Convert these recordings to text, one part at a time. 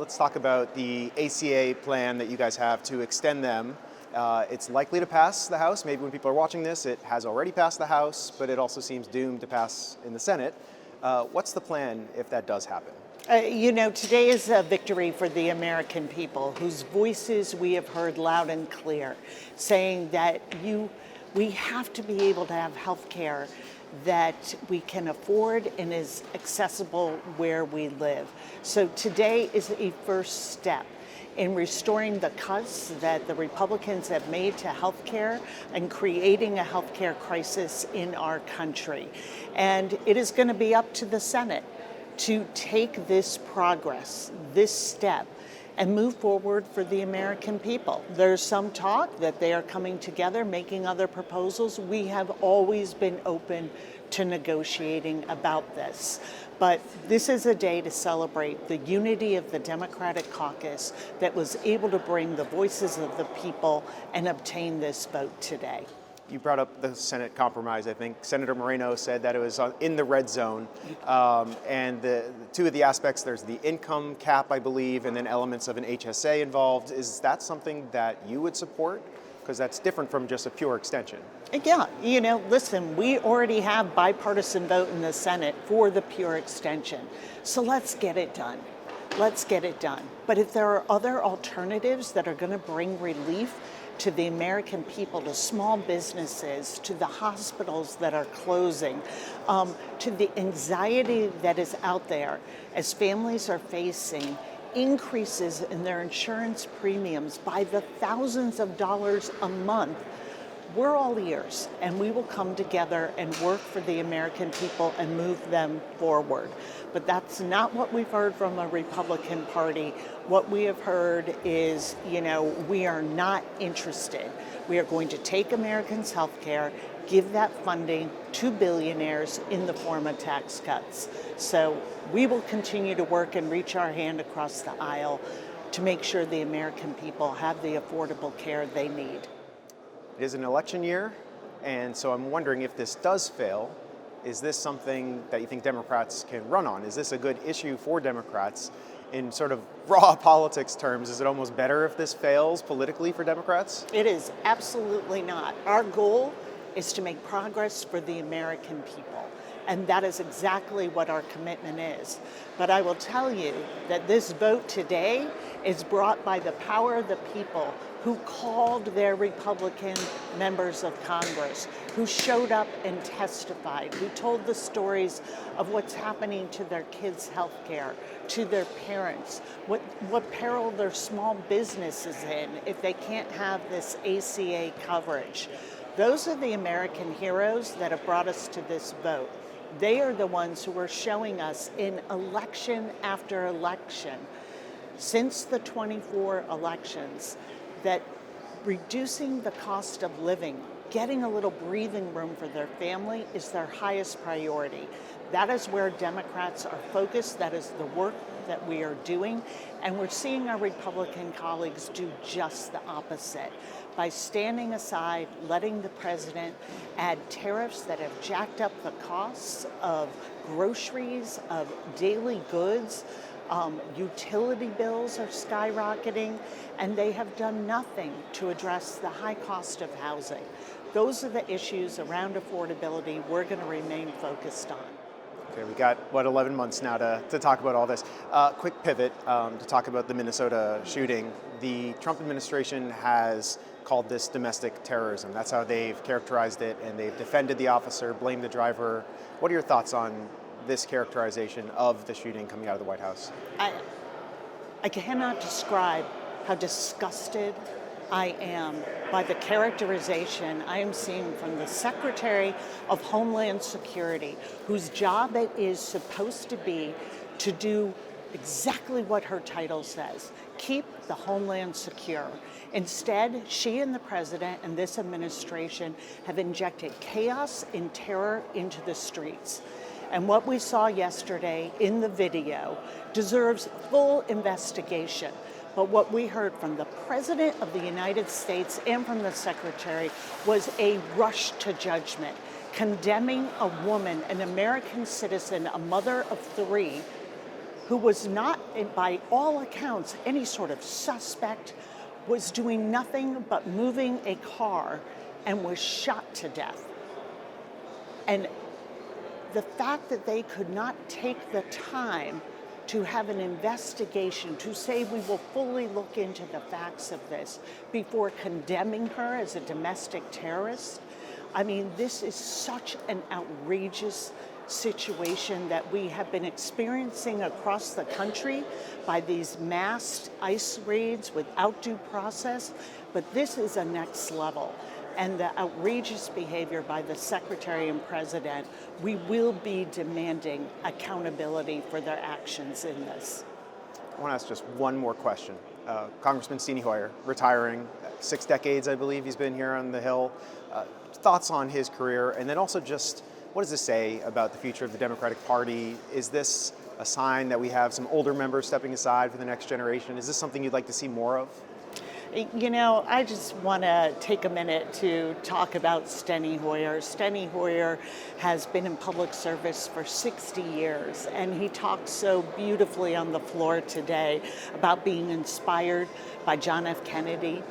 let's talk about the ACA plan that you guys have to extend them. It's likely to pass the House. Maybe when people are watching this, it has already passed the House, but it also seems doomed to pass in the Senate. What's the plan if that does happen? Today is a victory for the American people, whose voices we have heard loud and clear, saying that we have to be able to have health care that we can afford and is accessible where we live. So today is a first step in restoring the cuts that the Republicans have made to health care and creating a health care crisis in our country. And it is going to be up to the Senate to take this progress, this step, and move forward for the American people. There's some talk that they are coming together, making other proposals. We have always been open to negotiating about this. But this is a day to celebrate the unity of the Democratic caucus that was able to bring the voices of the people and obtain this vote today. You brought up the Senate compromise. I think Senator Moreno said that it was in the red zone. And the two of the aspects, there's the income cap, I believe, and then elements of an HSA involved. Is that something that you would support? Because that's different from just a pure extension. Yeah, listen, we already have bipartisan vote in the Senate for the pure extension. So let's get it done. Let's get it done. But if there are other alternatives that are going to bring relief to the American people, to small businesses, to the hospitals that are closing, to the anxiety that is out there as families are facing increases in their insurance premiums by the thousands of dollars a month, we're all ears, and we will come together and work for the American people and move them forward. But that's not what we've heard from a Republican Party. What we have heard is, we are not interested. We are going to take Americans' health care, give that funding to billionaires in the form of tax cuts. So we will continue to work and reach our hand across the aisle to make sure the American people have the affordable care they need. It is an election year, and so I'm wondering if this does fail, is this something that you think Democrats can run on? Is this a good issue for Democrats? In sort of raw politics terms, is it almost better if this fails politically for Democrats? It is absolutely not. Our goal is to make progress for the American people, and that is exactly what our commitment is. But I will tell you that this vote today is brought by the power of the people who called their Republican members of Congress, who showed up and testified, who told the stories of what's happening to their kids' health care, to their parents, what peril their small business is in if they can't have this ACA coverage. Those are the American heroes that have brought us to this vote. They are the ones who are showing us in election after election, since the 24 elections, that reducing the cost of living, getting a little breathing room for their family is their highest priority. That is where Democrats are focused. That is the work that we are doing. And we're seeing our Republican colleagues do just the opposite by standing aside, letting the president add tariffs that have jacked up the costs of groceries, of daily goods. Utility bills are skyrocketing, and they have done nothing to address the high cost of housing. Those are the issues around affordability we're going to remain focused on. Okay, we got, 11 months now to talk about all this. Quick pivot to talk about the Minnesota shooting. The Trump administration has called this domestic terrorism. That's how they've characterized it, and they've defended the officer, blamed the driver. What are your thoughts on this characterization of the shooting coming out of the White House? I cannot describe how disgusted I am by the characterization I am seeing from the Secretary of Homeland Security, whose job it is supposed to be to do exactly what her title says, keep the homeland secure. Instead, she and the president and this administration have injected chaos and terror into the streets. And what we saw yesterday in the video deserves full investigation. But what we heard from the President of the United States and from the Secretary was a rush to judgment, condemning a woman, an American citizen, a mother of three, who was not, by all accounts, any sort of suspect, was doing nothing but moving a car and was shot to death. And the fact that they could not take the time to have an investigation, to say we will fully look into the facts of this before condemning her as a domestic terrorist. I mean, this is such an outrageous situation that we have been experiencing across the country by these mass ICE raids without due process, but this is a next level. And the outrageous behavior by the Secretary and President, we will be demanding accountability for their actions in this. I want to ask just one more question. Congressman Steny Hoyer, retiring, 6 decades, I believe he's been here on the Hill. Thoughts on his career, and then also just what does this say about the future of the Democratic Party? Is this a sign that we have some older members stepping aside for the next generation? Is this something you'd like to see more of? You know, I just want to take a minute to talk about Steny Hoyer. Steny Hoyer has been in public service for 60 years, and he talked so beautifully on the floor today about being inspired by John F. Kennedy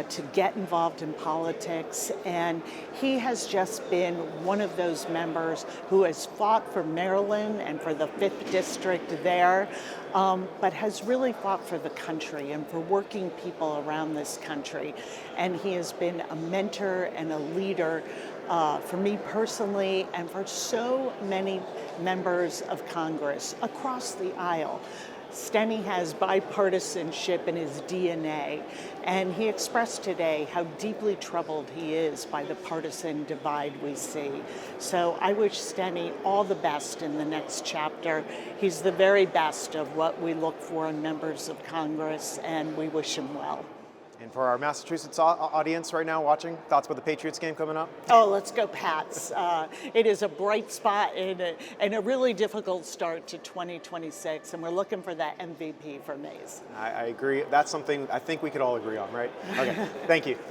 to get involved in politics. And he has just been one of those members who has fought for Maryland and for the 5th District there, but has really fought for the country and for working people around this country. And he has been a mentor and a leader for me personally and for so many members of Congress across the aisle. Steny has bipartisanship in his DNA, and he expressed today how deeply troubled he is by the partisan divide we see. So I wish Steny all the best in the next chapter. He's the very best of what we look for in members of Congress, and we wish him well. And for our Massachusetts audience right now watching, thoughts about the Patriots game coming up? Oh, let's go Pats. It is a bright spot and a really difficult start to 2026, and we're looking for that MVP for Mays. I agree. That's something I think we could all agree on, right? Okay, thank you.